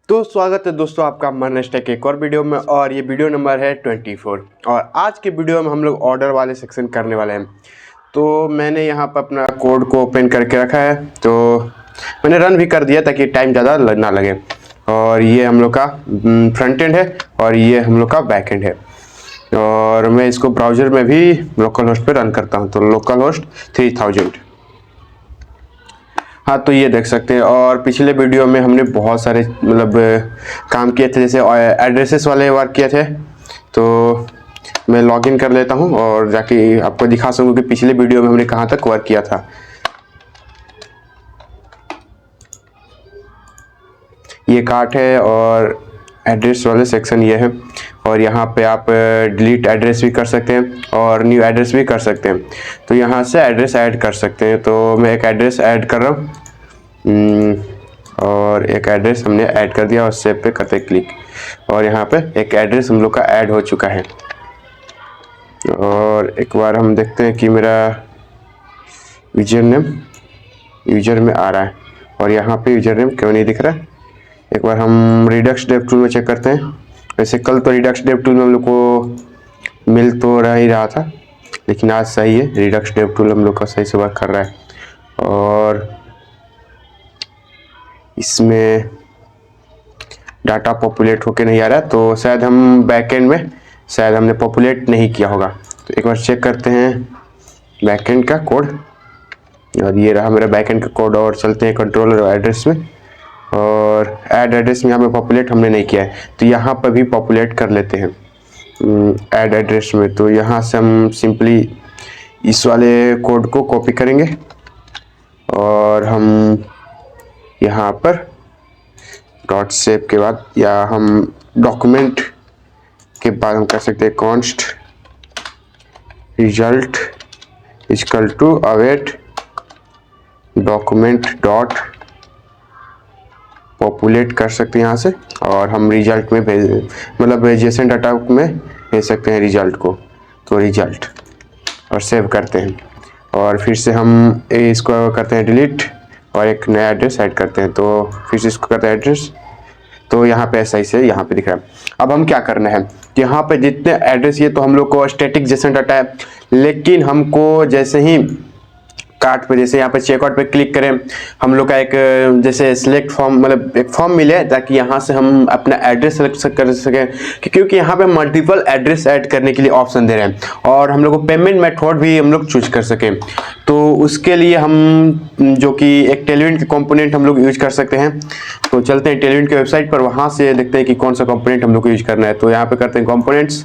तो स्वागत है दोस्तों आपका मनोज टेक एक और वीडियो में। और ये वीडियो नंबर है 24। और आज के वीडियो में हम लोग ऑर्डर वाले सेक्शन करने वाले हैं। तो मैंने यहाँ पर अपना कोड को ओपन करके रखा है, तो मैंने रन भी कर दिया ताकि टाइम ज़्यादा ना लगे। और ये हम लोग का फ्रंट एंड है और ये हम लोग का बैक एंड है। और मैं इसको ब्राउज़र में भी लोकल होस्ट पे रन करता हूँ, तो लोकल होस्ट 3000। हाँ, तो ये देख सकते हैं। और पिछले वीडियो में हमने बहुत सारे काम किए थे, जैसे एड्रेसेस वाले वर्क किए थे। तो मैं लॉगिन कर लेता हूँ और जाके आपको दिखा सकूँ कि पिछले वीडियो में हमने कहाँ तक वर्क किया था। ये कार्ट है और एड्रेस वाले सेक्शन ये है। और यहाँ पे आप डिलीट एड्रेस भी कर सकते हैं और न्यू एड्रेस भी कर सकते हैं। तो यहाँ से एड्रेस ऐड कर सकते हैं। तो मैं एक एड्रेस ऐड कर रहा हूँ और एक एड्रेस हमने ऐड कर दिया और सेव पे करते क्लिक। और यहाँ पे एक एड्रेस हम लोग का ऐड हो चुका है। और एक बार हम देखते हैं कि मेरा यूजर नेम यूजर में आ रहा है और यहाँ पे यूजर नेम क्यों नहीं दिख रहा है। एक बार हम रिडक्स डेव टूल में चेक करते हैं। वैसे कल तो रिडक्स डेव टूल में हम लोग को मिल तो रह ही रहा था, लेकिन आज सही है, रिडक्स डेव टूल हम लोग का सही से वर्क कर रहा है। और इसमें डाटा पॉपुलेट होके नहीं आ रहा है, तो शायद हम बैकएंड में शायद हमने पॉपुलेट नहीं किया होगा। तो एक बार चेक करते हैं बैकएंड का कोड। और ये रहा मेरा बैकएंड का कोड। और चलते हैं कंट्रोलर एड्रेस में और ऐड एड्रेस में यहाँ पे पॉपुलेट हमने नहीं किया है, तो यहाँ पर भी पॉपुलेट कर लेते हैं ऐड एड्रेस में। तो यहाँ से हम सिंपली इस वाले कोड को कॉपी करेंगे और हम यहाँ पर डॉट सेव के बाद या हम डॉक्यूमेंट के बाद हम कर सकते हैं const result equal to await document dot populate कर सकते हैं यहाँ से। और हम रिजल्ट में भेज जेसन डाटा में भेज सकते हैं रिजल्ट को। तो रिजल्ट और सेव करते हैं और फिर से हम इसको करते हैं डिलीट और एक नया एड्रेस ऐड करते हैं। तो फिर से इसको करते हैं एड्रेस। तो यहाँ पे ऐसा ही से यहाँ पे दिख रहा है। अब हम क्या करना है, यहाँ पे जितने एड्रेस, ये तो हम लोग को स्टैटिक जेसन डाटा है, लेकिन हमको जैसे ही कार्ट पे जैसे यहाँ पे चेकआउट पे क्लिक करें, हम लोग का एक जैसे सिलेक्ट फॉर्म एक फॉर्म मिले, ताकि यहाँ से हम अपना एड्रेस सेलेक्ट कर सकें, क्योंकि यहाँ पे मल्टीपल एड्रेस ऐड करने के लिए ऑप्शन दे रहे हैं। और हम लोग को पेमेंट मेथड भी हम लोग चूज कर सकें। तो उसके लिए हम जो कि एक टेलविन के कंपोनेंट हम लोग यूज कर सकते हैं। तो चलते हैं टेलविन के वेबसाइट पर, वहाँ से देखते हैं कि कौन सा कंपोनेंट हम लोग को यूज करना है। तो यहाँ पे करते हैं कंपोनेंट्स।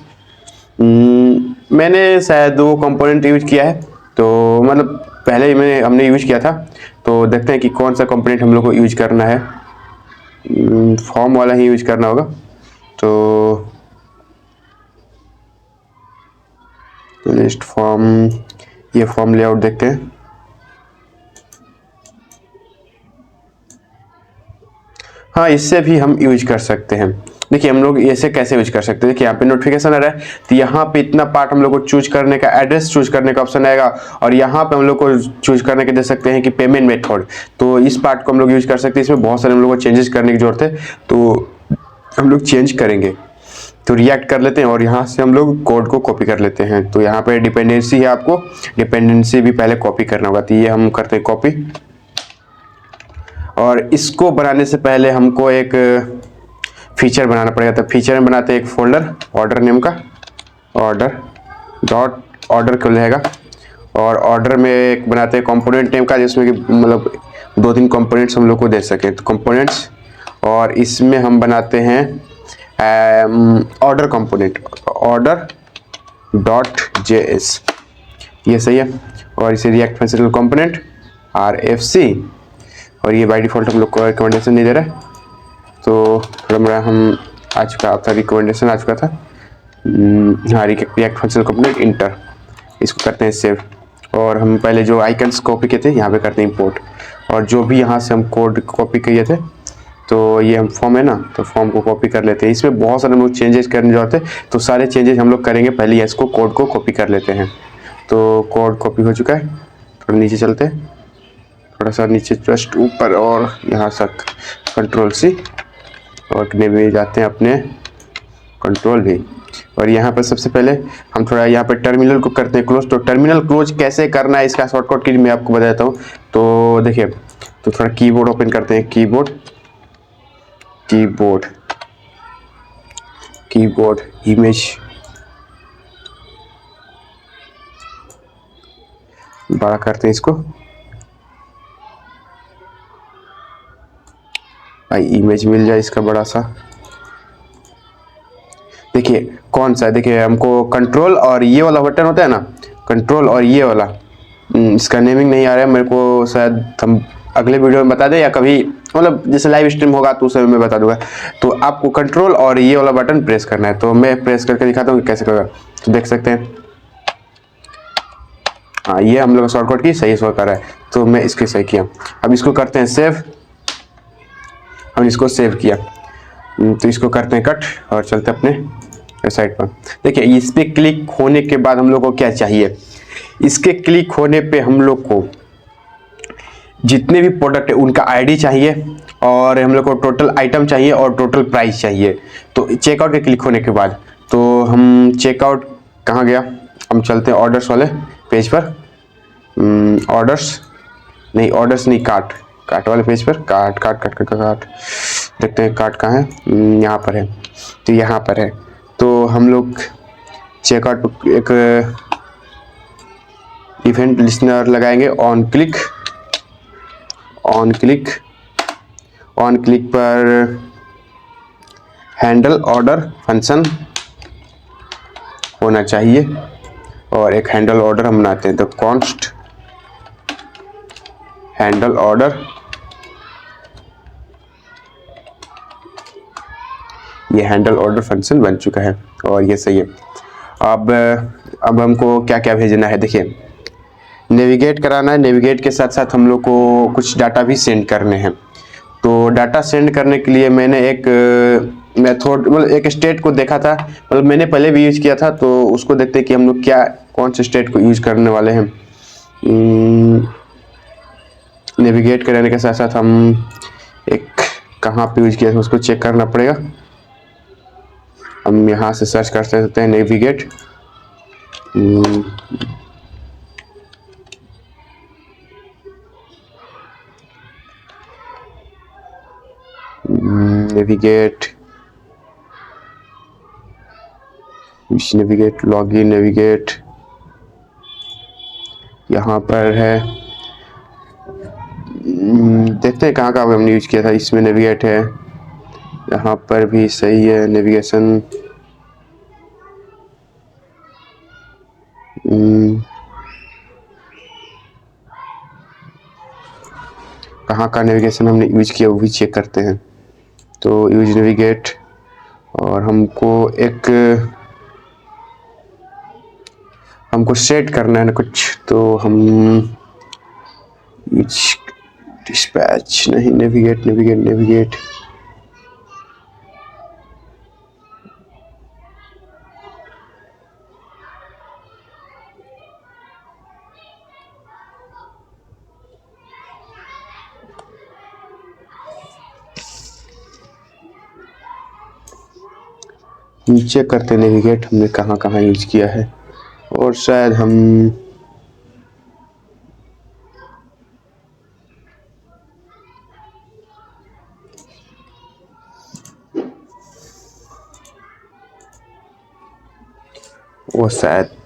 मैंने शायद 2 कंपोनेंट यूज किया है, तो पहले ही हमने यूज किया था। तो देखते हैं कि कौन सा कंपोनेंट हम लोग को यूज करना है। फॉर्म वाला ही यूज करना होगा। तो लिस्ट फॉर्म, ये फॉर्म लेआउट देखते हैं। हाँ, इससे भी हम यूज कर सकते हैं। देखिए हम लोग ऐसे कैसे यूज कर सकते हैं। देखिए यहाँ पे नोटिफिकेशन आ रहा है, तो यहाँ पे इतना पार्ट हम लोग को चूज करने का, एड्रेस चूज करने का ऑप्शन आएगा। और यहाँ पे हम लोग को चूज करने के दे सकते हैं कि पेमेंट मेथड। तो इस पार्ट को हम लोग यूज कर सकते हैं। इसमें बहुत सारे हम लोग को चेंजेस करने की जरूरत है, तो हम लोग चेंज करेंगे। तो रिएक्ट कर लेते हैं और यहाँ से हम लोग कोड को कॉपी कर लेते हैं। तो यहाँ पे डिपेंडेंसी है, आपको डिपेंडेंसी भी पहले कॉपी करना होगा। तो ये हम करते हैं कॉपी। और इसको बनाने से पहले हमको एक फीचर बनाना पड़ेगा। तो फीचर में बनाते हैं एक फोल्डर ऑर्डर नेम का, ऑर्डर डॉट ऑर्डर को रहेगा। और ऑर्डर में एक बनाते हैं कंपोनेंट नेम का, जिसमें कि 2-3 कंपोनेंट्स हम लोग को दे सके। तो कंपोनेंट्स, और इसमें हम बनाते हैं order component, order dot JS, ये सही है। और इसे रिएक्ट फंक्शनल कंपोनेंट RFC। और ये बाय डिफॉल्ट हम लोग को रिकमेंडेशन नहीं दे रहा है, तो थोड़ा हम आ चुका था, रिकमेंडेशन आ चुका था। हाँ, रिएक्ट फंक्शनल कंपोनेंट इंटर, इसको करते हैं सेव। और हम पहले जो आइकन्स कॉपी किए थे यहाँ पे करते हैं इंपोर्ट। और जो भी यहाँ से हम कोड कॉपी किए थे, तो ये हम फॉर्म है ना, तो फॉर्म को कॉपी कर लेते हैं। इसमें बहुत सारे हम लोग चेंजेस करने जाते हैं, तो सारे चेंजेस हम लोग करेंगे पहले। इसको कोड को कॉपी कर लेते हैं। तो कोड कॉपी हो चुका है। थोड़ा नीचे चलते हैं, थोड़ा सा नीचे जस्ट ऊपर, और यहाँ तक Ctrl+C और भी जाते हैं अपने कंट्रोल भी। और यहाँ पर सबसे पहले हम थोड़ा यहाँ पर टर्मिनल को करते हैं क्लोज। तो टर्मिनल क्लोज कैसे करना है इसका शॉर्टकट की मैं आपको बता देता हूँ। तो देखिए, तो थोड़ा कीबोर्ड ओपन करते हैं, कीबोर्ड इमेज बड़ा करते हैं इसको, भाई इमेज मिल जाए इसका बड़ा सा। देखिए कौन सा है, देखिए हमको कंट्रोल और ये वाला बटन होता है ना, कंट्रोल और ये वाला, इसका नेमिंग नहीं आ रहा है मेरे को, शायद हम अगले वीडियो में बता दें या कभी मतलब जैसे लाइव स्ट्रीम होगा तो उस समय मैं बता दूंगा। तो आपको कंट्रोल और ये वाला बटन प्रेस करना है। तो मैं प्रेस करके दिखाता हूँ कि कैसे करेगा। तो देख सकते हैं, हाँ ये हम लोग शॉर्टकट की सही शो कर रहा है। तो मैं इसको सही किया। अब इसको करते हैं सेव। हम इसको सेव किया, तो इसको करते हैं कट और चलते अपने वेबसाइट पर। देखिए इस पर क्लिक होने के बाद हम लोग को क्या चाहिए, इसके क्लिक होने पे हम लोग को जितने भी प्रोडक्ट है उनका आईडी चाहिए, और हम लोग को टोटल आइटम चाहिए और टोटल प्राइस चाहिए। तो चेकआउट के क्लिक होने के बाद, तो हम चेकआउट कहाँ गया, हम चलते हैं ऑर्डर्स वाले पेज पर। ऑर्डर्स नहीं, कार्ट वाले पेज पर, कार्ट देखते हैं कार्ट कहाँ है, यहाँ पर है। तो यहाँ पर है, तो हम लोग चेकआउट पर एक इवेंट लिस्नर लगाएंगे, ऑन क्लिक पर हैंडल ऑर्डर फंक्शन होना चाहिए, और एक हैंडल ऑर्डर हम बनाते हैं। तो कॉन्स्ट हैंडल ऑर्डर, ये हैंडल ऑर्डर फंक्शन बन चुका है और ये सही है। अब हमको क्या क्या भेजना है, देखिए नेविगेट कराना है, नेविगेट के साथ साथ हम लोग को कुछ डाटा भी सेंड करने हैं। तो डाटा सेंड करने के लिए मैंने एक मेथड मतलब एक स्टेट को देखा था, मतलब मैंने पहले भी यूज़ किया था। तो उसको देखते हैं कि हम लोग कौन से स्टेट को यूज़ करने वाले हैं। नेविगेट करने के साथ साथ हम एक कहाँ पे यूज़ किया था उसको चेक करना पड़ेगा। हम यहाँ से सर्च कर सकते हैं नेविगेट, नेविगेट लॉगिन नेविगेट यहाँ पर है। देखते हैं कहाँ हमने यूज किया था, इसमें नेविगेट है, यहाँ पर भी सही है नेविगेशन। कहाँ का नेविगेशन हमने यूज किया वो भी चेक करते हैं। तो यूज नेविगेट, और हमको सेट करना है ना कुछ। तो हम डिस्पैच नहीं, नेविगेट नीचे करते नेविगेट हमने कहाँ यूज किया है, और शायद हम वो शायद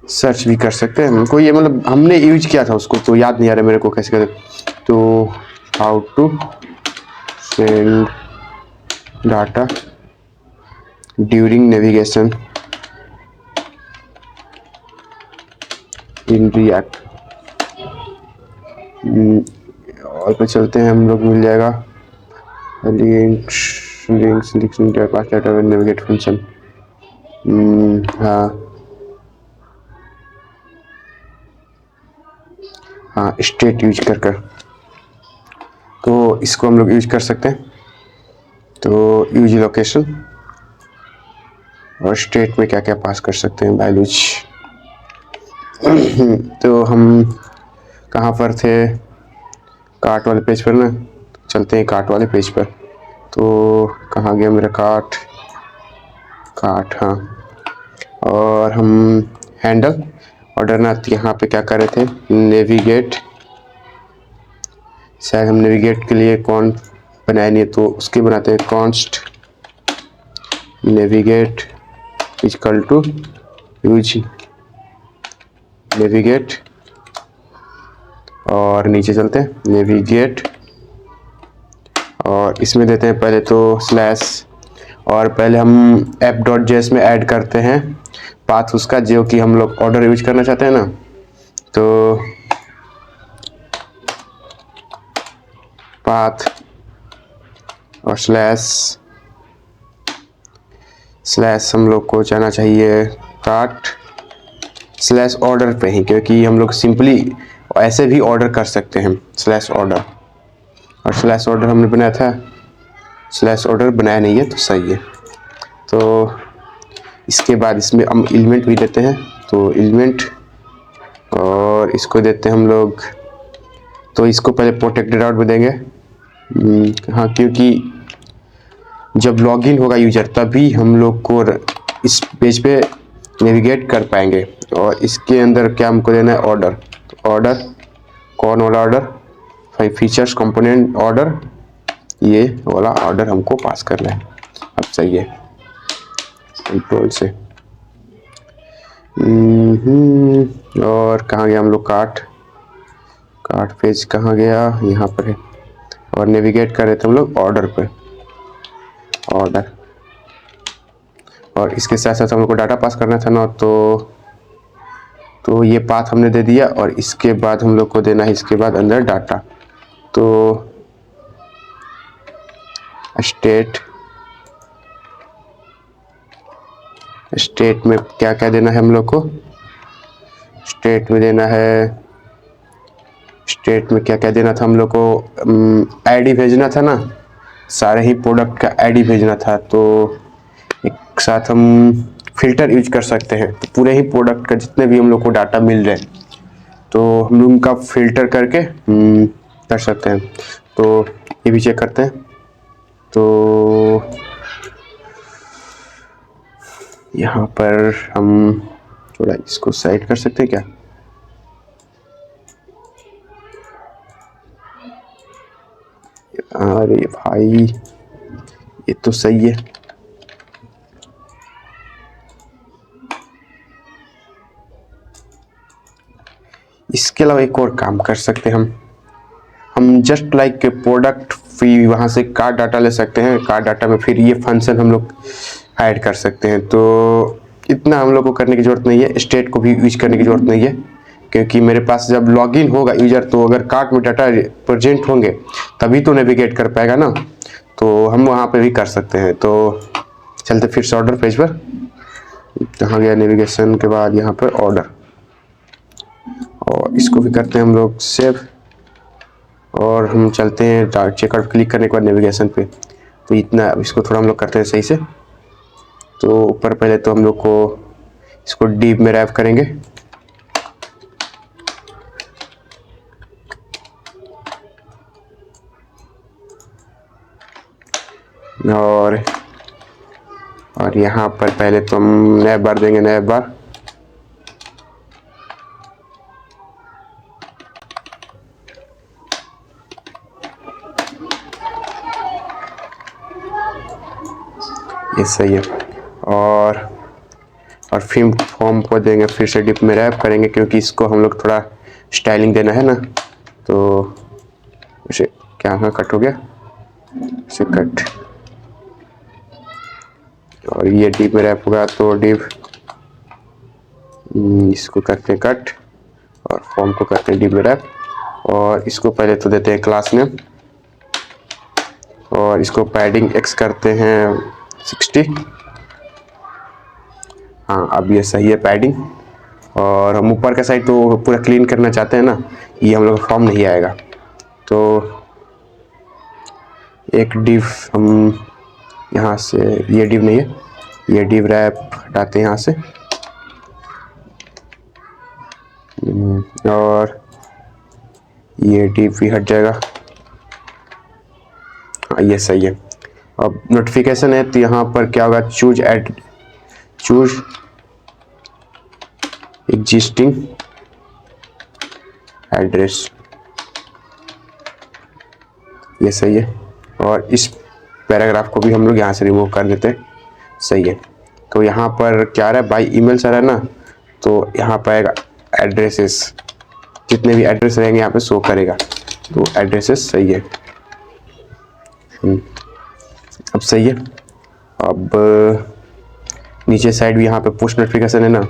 सर्च भी कर सकते हैं हमको, ये मतलब हमने यूज किया था उसको, तो याद नहीं आ रहा मेरे को कैसे करते। तो how to send data during navigation in React, और पे चलते हैं हम लोग, मिल जाएगा लिंक्स नेविगेट फंक्शन। हाँ स्टेट यूज कर तो इसको हम लोग यूज कर सकते हैं। तो यूज लोकेशन और स्टेट में क्या क्या पास कर सकते हैं वैल्यूज। तो हम कहाँ पर थे, कार्ट वाले पेज पर ना, चलते हैं कार्ट वाले पेज पर। तो कहाँ गया मेरा कार्ट, हाँ। और हम हैंडल ऑर्डर ना, यहाँ पे क्या कर रहे थे, नेविगेट, शायद हम नेविगेट के लिए कौन बनाए नहीं, तो उसके बनाते हैं const navigate equal to use navigate, और नीचे चलते हैं नेविगेट, और इसमें देते हैं पहले तो स्लैश, और पहले हम app.js में ऐड करते हैं पाथ उसका, जो कि हम लोग ऑर्डर यूज करना चाहते हैं ना। तो पाथ और स्लैश हम लोग को जाना चाहिए कार्ट स्लैश ऑर्डर पे ही, क्योंकि हम लोग सिंपली ऐसे भी ऑर्डर कर सकते हैं स्लैश ऑर्डर, और स्लैश ऑर्डर हमने बनाया था, स्लैश ऑर्डर बनाया नहीं है तो सही है। तो इसके बाद इसमें हम एलिमेंट भी देते हैं, तो एलिमेंट, और इसको देते हैं हम लोग, तो इसको पहले प्रोटेक्टेड आउट में देंगे। हाँ, क्योंकि जब लॉगिन होगा यूजर तभी हम लोग को इस पेज पे नेविगेट कर पाएंगे। और इसके अंदर क्या हमको देना है, ऑर्डर, तो ऑर्डर कौन वाला ऑर्डर, फीचर्स कंपोनेंट ऑर्डर, ये वाला ऑर्डर हमको पास करना है। अब सही है, कंट्रोल से। और कहाँ गया हम लोग, कार्ट पेज कहाँ गया, यहाँ पर है, और नेविगेट कर रहे थे हम लोग ऑर्डर पे, ऑर्डर, और इसके साथ साथ हम लोग को डाटा पास करना था ना, तो ये पाथ हमने दे दिया, और इसके बाद हम लोग को देना है इसके बाद अंदर डाटा। तो स्टेट में क्या क्या देना है हम लोग को, स्टेट में देना है, स्टेट में क्या क्या देना था हम लोग को, आईडी भेजना था ना, सारे ही प्रोडक्ट का आईडी भेजना था। तो एक साथ हम फिल्टर यूज कर सकते हैं, तो पूरे ही प्रोडक्ट का जितने भी हम लोग को डाटा मिल रहे हैं तो हम लोग उनका फिल्टर करके कर सकते हैं। तो ये भी चेक करते हैं। तो यहाँ पर हम थोड़ा इसको साइड कर सकते हैं क्या, अरे भाई ये तो सही है। इसके अलावा एक और काम कर सकते हैं हम जस्ट लाइक प्रोडक्ट फी वहाँ से कार्ड डाटा ले सकते हैं, कार्ड डाटा में फिर ये फंक्शन हम लोग ऐड कर सकते हैं। तो इतना हम लोग को करने की ज़रूरत नहीं है, स्टेट को भी यूज करने की ज़रूरत नहीं है, क्योंकि मेरे पास जब लॉगिन होगा यूजर, तो अगर कार्ट में डाटा प्रेजेंट होंगे तभी तो नेविगेट कर पाएगा ना, तो हम वहाँ पे भी कर सकते हैं। तो चलते फिर से ऑर्डर पेज पर, कहाँ गया, नेविगेशन के बाद यहाँ पर ऑर्डर, और इसको भी करते हैं हम लोग सेव, और हम चलते हैं चेकआउट, क्लिक करने के बाद नेविगेशन पे। तो इतना, इसको थोड़ा हम लोग करते हैं सही से। तो ऊपर पहले तो हम लोग को इसको डीप में रैप करेंगे, और यहाँ पर पहले तो हम नया बार देंगे, नया बार, ये सही है। और फिर फॉर्म को देंगे फिर से डिप में रैप करेंगे, क्योंकि इसको हम लोग थोड़ा स्टाइलिंग देना है ना। तो इसे क्या कट हो गया, इसे कट, और ये डिप में रैप होगा तो डिप, इसको करते हैं कट, और फॉर्म को करते हैं डिप में रैप, और इसको पहले तो देते हैं क्लास नेम, और इसको पैडिंग एक्स करते हैं 60। हाँ, अब ये सही है पैडिंग। और हम ऊपर का साइड तो पूरा क्लीन करना चाहते हैं ना, ये हम लोग फॉर्म नहीं आएगा। तो एक डिव हम यहाँ से ये div नहीं है, ये div wrap हटाते हैं यहाँ से। और ये div भी हट जाएगा। हाँ ये सही है। अब नोटिफिकेशन है तो यहाँ पर क्या होगा, चूज एग्जिस्टिंग एड्रेस, ये सही है। और इस पैराग्राफ को भी हम लोग यहाँ से रिमूव कर देते हैं, सही है। तो यहाँ पर क्या आ रहा है, बाई ईमेल से आ रहा है ना, तो यहाँ पर आएगा एड्रेसेस, जितने भी एड्रेस रहेंगे यहाँ पे शो करेगा, तो एड्रेसेस सही है। अब सही है। अब नीचे साइड भी यहाँ पे पुश नोटिफिकेशन है ना,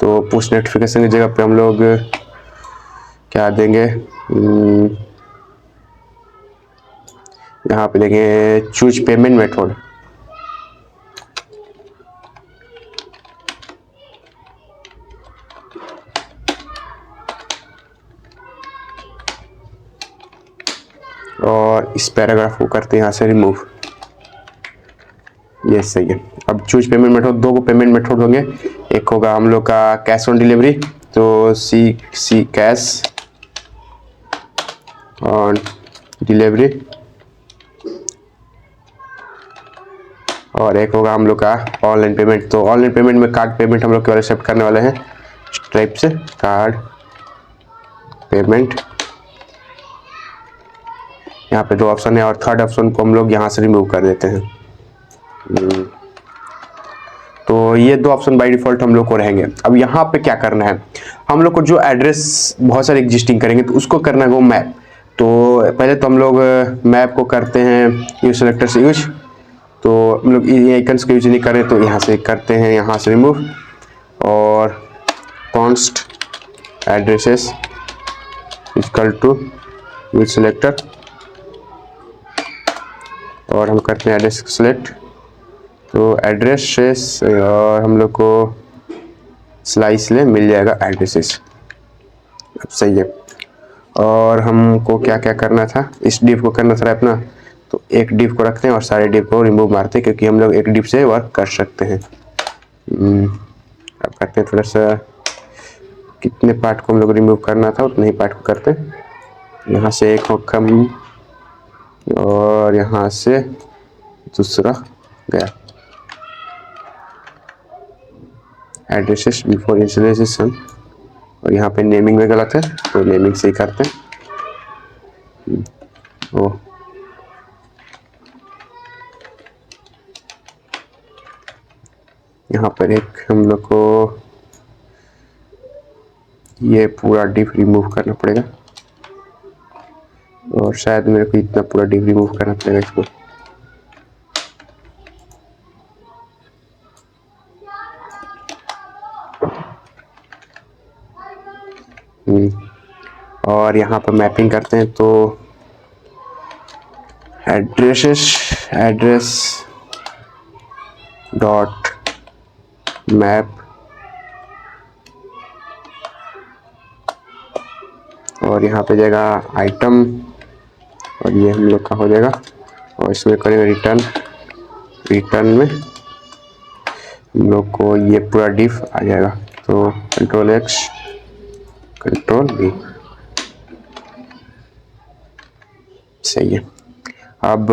तो पुश नोटिफिकेशन की जगह पे हम लोग क्या देंगे, यहाँ पे देंगे चूज पेमेंट मेथड। और इस पैराग्राफ को करते हैं यहाँ से रिमूव, ये सही है। अब चूज पेमेंट मेथड, दो पेमेंट मेथड होंगे, एक होगा हम लोग का कैश ऑन डिलीवरी, तो सी कैश ऑन डिलीवरी, और एक होगा हम लोग का ऑनलाइन पेमेंट। तो ऑनलाइन पेमेंट में कार्ड पेमेंट हम लोग केवल एक्सेप्ट करने वाले हैं स्ट्राइप से, कार्ड पेमेंट। यहाँ पे दो ऑप्शन है और थर्ड ऑप्शन को हम लोग यहाँ से रिमूव कर देते हैं। तो ये दो ऑप्शन बाय डिफॉल्ट हम लोग को रहेंगे। अब यहाँ पे क्या करना है, हम लोग को जो एड्रेस बहुत सारे एग्जिस्टिंग करेंगे तो उसको करना है वो मैप। तो पहले तो हम लोग मैप को करते हैं यूज सेलेक्टर से यूज, तो हम लोग ये आइकन्स का यूज नहीं करें तो यहाँ से करते हैं, यहाँ से रिमूव, और const addresses equal to use selector, और हम करते हैं एड्रेस सेलेक्ट, तो एड्रेसेस, और हम लोग को स्लाइस ले मिल जाएगा एड्रेसेस। अब सही है। और हमको क्या क्या करना था, इस डिव को करना था अपना, तो एक डिव को रखते हैं और सारे डिव को रिमूव मारते हैं, क्योंकि हम लोग एक डिव से वर्क कर सकते हैं। अब करते हैं थोड़ा सा, कितने पार्ट को हम लोग रिमूव करना था उतने ही पार्ट को करते हैं। यहाँ से एक हो कम और यहाँ से दूसरा गया। एड्रेसेस बिफोर इनिशियलाइजेशन, और यहाँ पे नेमिंग में गलत है तो नेमिंग से ही करते हैं। ओ यहाँ पर एक हम लोग को ये पूरा डिव रिमूव करना पड़ेगा, और शायद मेरे को इतना पूरा डिव रिमूव करना पड़ेगा इसको। और यहाँ पर मैपिंग करते हैं, तो एड्रेस डॉट मैप, और यहाँ पे जाएगा आइटम, और ये हम लोग का हो जाएगा, और इसमें करेंगे रिटर्न में हम लोग को ये पूरा डिफ आ जाएगा। तो कंट्रोल एक्स कंट्रोल बी, सही है। अब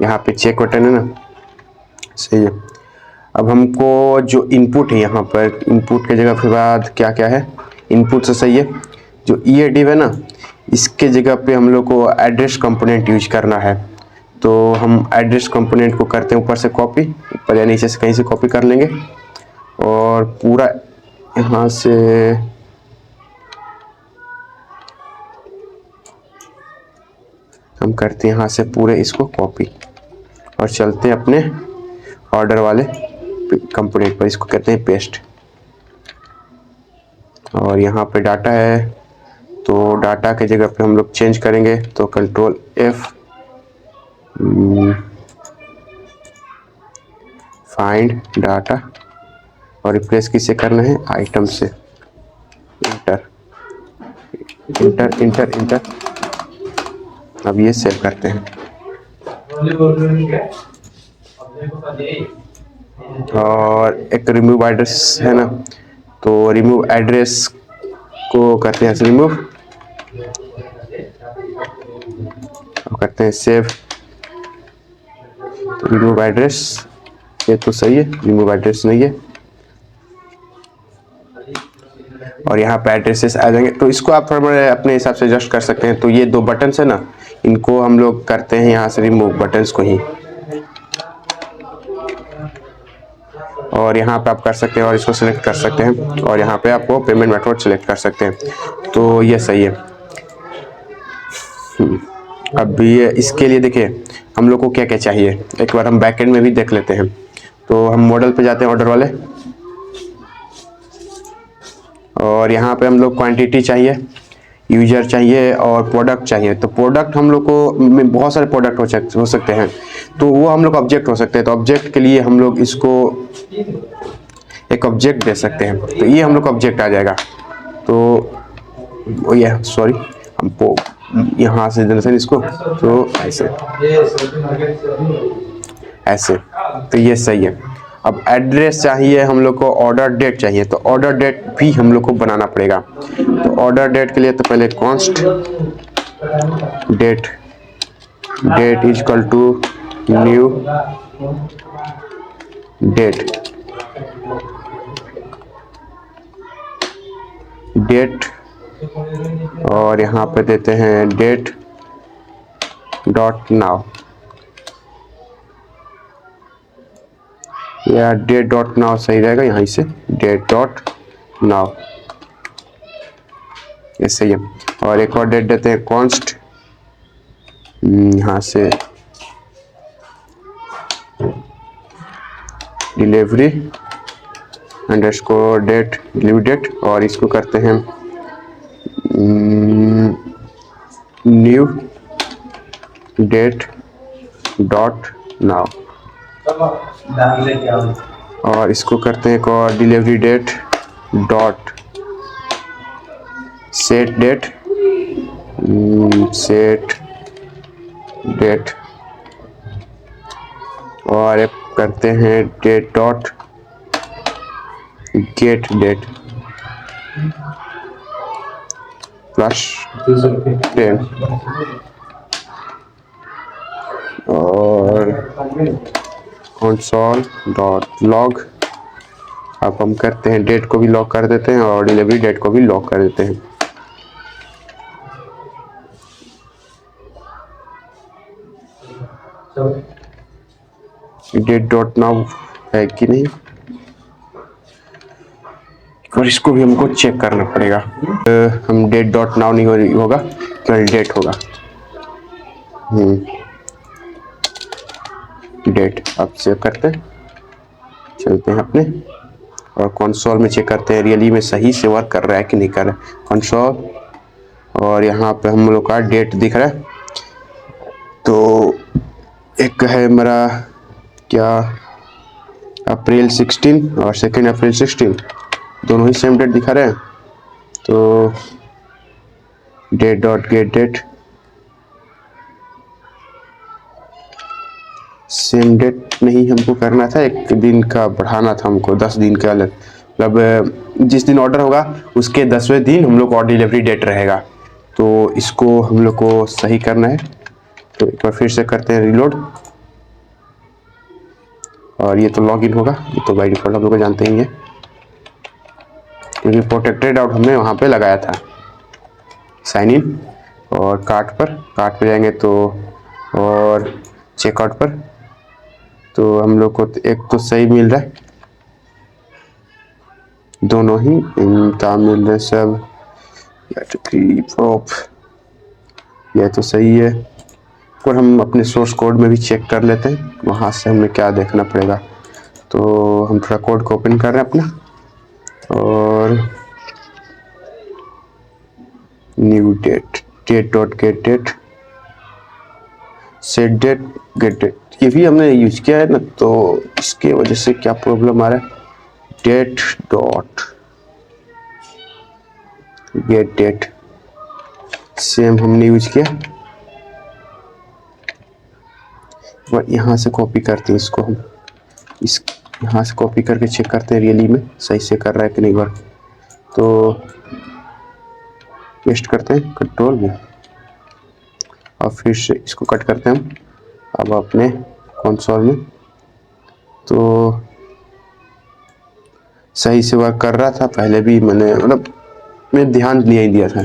यहाँ पे चेक बटन है ना, सही है। अब हमको जो इनपुट है यहाँ पर, इनपुट के जगह के बाद क्या क्या है, इनपुट से सही है। जो ये डिव है ना, इसके जगह पे हम लोग को एड्रेस कंपोनेंट यूज करना है, तो हम एड्रेस कंपोनेंट को करते हैं ऊपर से कॉपी, ऊपर या नीचे से कहीं से कॉपी कर लेंगे, और पूरा यहाँ से हम करते हैं यहाँ से पूरे इसको कॉपी, और चलते हैं अपने ऑर्डर वाले कंपोनेंट पर, इसको कहते हैं पेस्ट। और यहाँ पे डाटा है, तो डाटा के जगह पे हम लोग चेंज करेंगे, तो कंट्रोल एफ, फाइंड डाटा, और रिप्लेस किससे करना है, आइटम से। Inter inter inter inter. अब ये सेव करते हैं। और एक रिमूव एड्रेस है ना, तो रिमूव एड्रेस को करते हैं रिमूव और करते हैं सेव। तो रिमूव एड्रेस ये तो सही है, रिमूव एड्रेस नहीं है, और यहाँ पे एड्रेसेस आ जाएंगे। तो इसको आप थोड़ा अपने हिसाब से एडजस्ट कर सकते हैं। तो ये दो बटन्स है ना, इनको हम लोग करते हैं यहाँ से रिमूव बटन्स को ही, और यहाँ पे आप कर सकते हैं और इसको सिलेक्ट कर सकते हैं, और यहाँ पे आपको पेमेंट मेथड सिलेक्ट कर सकते हैं। तो ये सही है। अब ये इसके लिए देखिए हम लोग को क्या क्या चाहिए, एक बार हम बैकएंड में भी देख लेते हैं। तो हम मॉडल पे जाते हैं, ऑर्डर वाले, और यहाँ पे हम लोग क्वांटिटी चाहिए, यूजर चाहिए और प्रोडक्ट चाहिए। तो प्रोडक्ट हम लोग को में बहुत सारे प्रोडक्ट हो सकते हैं, तो वो हम लोग ऑब्जेक्ट हो सकते हैं। तो ऑब्जेक्ट के लिए हम लोग इसको एक ऑब्जेक्ट दे सकते हैं, तो ये हम लोग का ऑब्जेक्ट आ जाएगा। तो ये सॉरी हमको यहाँ से देना इसको, तो ऐसे तो ये सही है। अब एड्रेस चाहिए हम लोग को, ऑर्डर डेट चाहिए, तो ऑर्डर डेट भी हम लोग को बनाना पड़ेगा। तो ऑर्डर डेट के लिए तो पहले const date is equal to new date, और यहाँ पे देते हैं डेट डॉट नाउ, या डेट डॉट नाउ सही रहेगा, यहाँ से डेट डॉट नाउ ये सही है। और एक और डेट देते हैं कॉन्स्ट, यहाँ से delivery underscore date, delivery date, और इसको करते हैं न्यू डेट डॉट नाउ, और इसको करते हैं एक और delivery date dot set date, और एक करते हैं date dot get date plus 10, और कंसोल डॉट लॉग। अब हम करते हैं डेट को भी लॉक कर देते हैं और डिलीवरी डेट को भी लॉक कर देते हैं। डेट डॉट नाउ है कि नहीं, और इसको भी हमको चेक करना पड़ेगा। हम डेट डॉट नाउ नहीं होगा, केवल डेट होगा। डेट अब चेक करते हैं, चलते हैं अपने और कंसोल में चेक करते हैं रियली में सही से वर्क कर रहा है कि नहीं कर रहा है। कंसोल, और यहाँ पे हम लोग का डेट दिख रहा है। तो एक है मेरा क्या अप्रैल 16 और 2 अप्रैल 16, दोनों ही सेम डेट दिखा रहे हैं। तो date dot get date same date नहीं हमको करना था, एक दिन का बढ़ाना था हमको, 10 दिन का अलग, मतलब जिस दिन ऑर्डर होगा उसके 10वें दिन हम लोग और डिलीवरी डेट रहेगा। तो इसको हम लोग को सही करना है। तो एक बार फिर से करते हैं रीलोड, और ये तो लॉगिन होगा, ये तो बाय डिफॉल्ट हम लोग को जानते ही है, क्योंकि प्रोटेक्टेड आउट हमने वहाँ पे लगाया था। साइन इन और कार्ट पे जाएंगे तो, और चेकआउट पर, तो हम लोग को एक तो सही मिल रहा है, दोनों ही इनका मिल रहा है सब, यह तो सही है। और हम अपने सोर्स कोड में भी चेक कर लेते हैं, वहाँ से हमें क्या देखना पड़ेगा। तो हम थोड़ा कोड को ओपन कर रहे हैं अपना, और new date dot get date set date get date, ये भी हमने यूज किया है ना, तो इसके वजह से क्या प्रॉब्लम आ रहा है। Date dot get date same हमने यूज किया, और यहाँ से कॉपी करते हैं इसको हम, इस यहाँ से कॉपी करके चेक करते हैं रियली में सही से कर रहा है कि नहीं वर्क। तो पेस्ट करते हैं कंट्रोल भी, और फिर से इसको कट करते हैं हम अब अपने कंसोल में। तो सही से वर्क कर रहा था पहले भी, मैंने मतलब मैं ध्यान नहीं दिया था।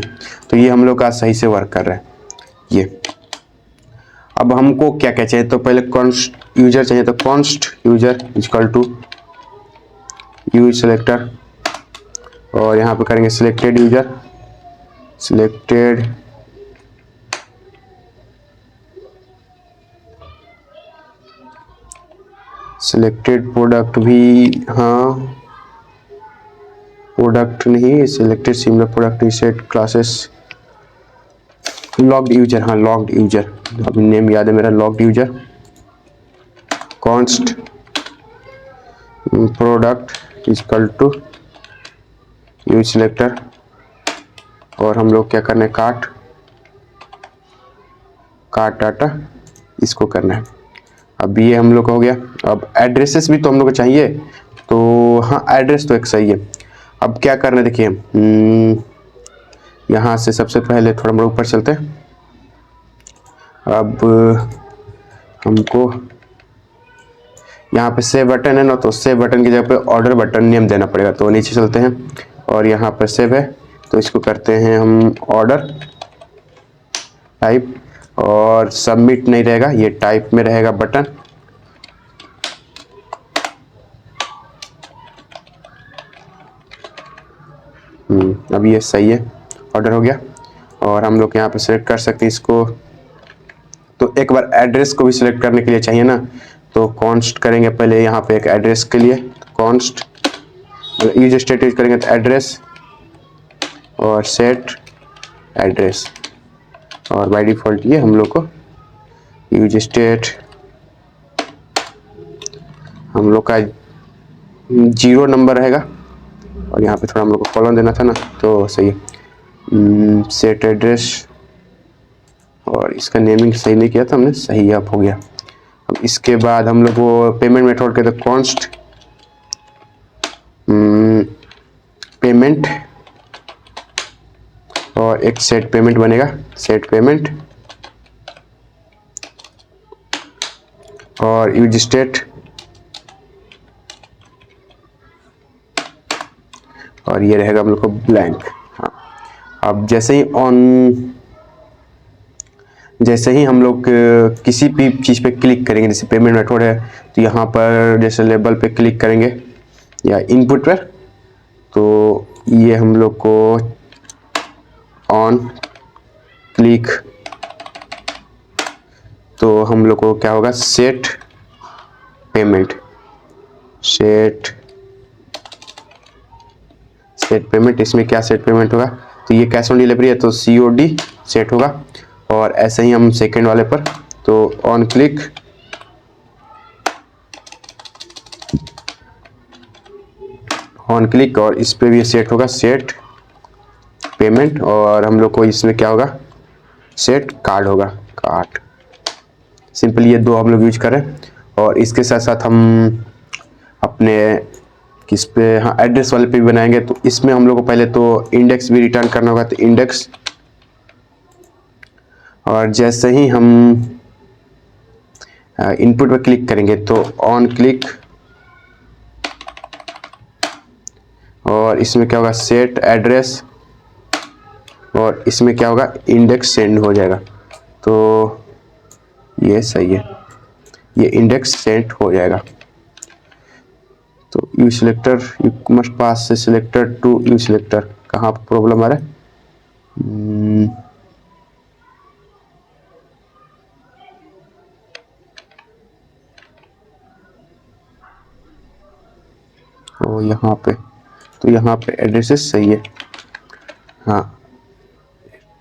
तो ये हम लोग का सही से वर्क कर रहा है ये। अब हमको क्या क्या चाहिए, तो पहले कॉन्स्ट यूजर चाहिए, तो const user equal to use selector, और यहाँ पे करेंगे selected user, selected selected product भी, हाँ प्रोडक्ट नहीं, selected similar product set classes, logged user, हाँ लॉग्ड यूजर, अभी नेम याद है मेरा, logged user, const product equal to use selector, और हम लोग क्या करना है, काट डाटा इसको करना है। अब ये हम लोग का हो गया। अब एड्रेसेस भी तो हम लोग को चाहिए, तो हाँ एड्रेस तो एक सही है। अब क्या करना है देखिए, यहाँ से सबसे पहले थोड़ा हम ऊपर चलते हैं। अब हमको यहाँ पे सेव बटन है ना, तो सेव बटन की जगह पे ऑर्डर बटन नेम देना पड़ेगा। तो नीचे चलते हैं और यहाँ पर सेव है, तो इसको करते हैं हम ऑर्डर टाइप, और सबमिट नहीं रहेगा, ये टाइप में रहेगा बटन। अब ये सही है, ऑर्डर हो गया। और हम लोग यहाँ पे सेलेक्ट कर सकते हैं इसको। तो एक बार एड्रेस को भी सिलेक्ट करने के लिए चाहिए ना, तो कॉन्स्ट करेंगे पहले यहाँ पे एक एड्रेस के लिए, कॉन्स्ट यूज स्टेट यूज करेंगे तो एड्रेस और सेट एड्रेस, और बाय डिफॉल्ट ये हम लोग को यूज स्टेट हम लोग का 0 नंबर रहेगा, और यहाँ पे थोड़ा हम लोग को कॉलम देना था ना, तो सही है। सेट एड्रेस, और इसका नेमिंग सही नहीं किया था हमने, सही अब हो गया। अब इसके बाद हम लोग को पेमेंट मेथड के, तो कॉन्स्ट पेमेंट, और एक सेट पेमेंट बनेगा, सेट पेमेंट, और यूज स्टेट, और ये रहेगा हम लोग को ब्लैंक। हाँ, अब जैसे ही हम लोग किसी भी चीज़ पे क्लिक करेंगे, जैसे पेमेंट मेथड है तो यहाँ पर जैसे लेबल पे क्लिक करेंगे या इनपुट पर, तो ये हम लोग को ऑन क्लिक, तो हम लोग को क्या होगा, सेट पेमेंट, सेट पेमेंट। इसमें क्या सेट पेमेंट होगा, तो ये कैश ऑन डिलीवरी है तो COD सेट होगा। और ऐसे ही हम सेकंड वाले पर, तो ऑन क्लिक, और इस पे भी सेट होगा, सेट पेमेंट, और हम लोग को इसमें क्या होगा, सेट कार्ड होगा, कार्ड। सिंपल ये दो हम लोग यूज करें। और इसके साथ साथ हम अपने किस पे, हाँ एड्रेस वाले पे भी बनाएंगे। तो इसमें हम लोग को पहले तो इंडेक्स भी रिटर्न करना होगा, तो इंडेक्स, और जैसे ही हम इनपुट पर क्लिक करेंगे तो ऑन क्लिक, और इसमें क्या होगा, सेट एड्रेस, और इसमें क्या होगा, इंडेक्स सेंड हो जाएगा। तो ये सही है, ये इंडेक्स सेंड हो जाएगा। तो you selector, you must pass से सिलेक्टर टू यू सिलेक्टर, कहाँ प्रॉब्लम आ रहा है, तो यहाँ पे, तो यहाँ पे एड्रेसेस सही है, हाँ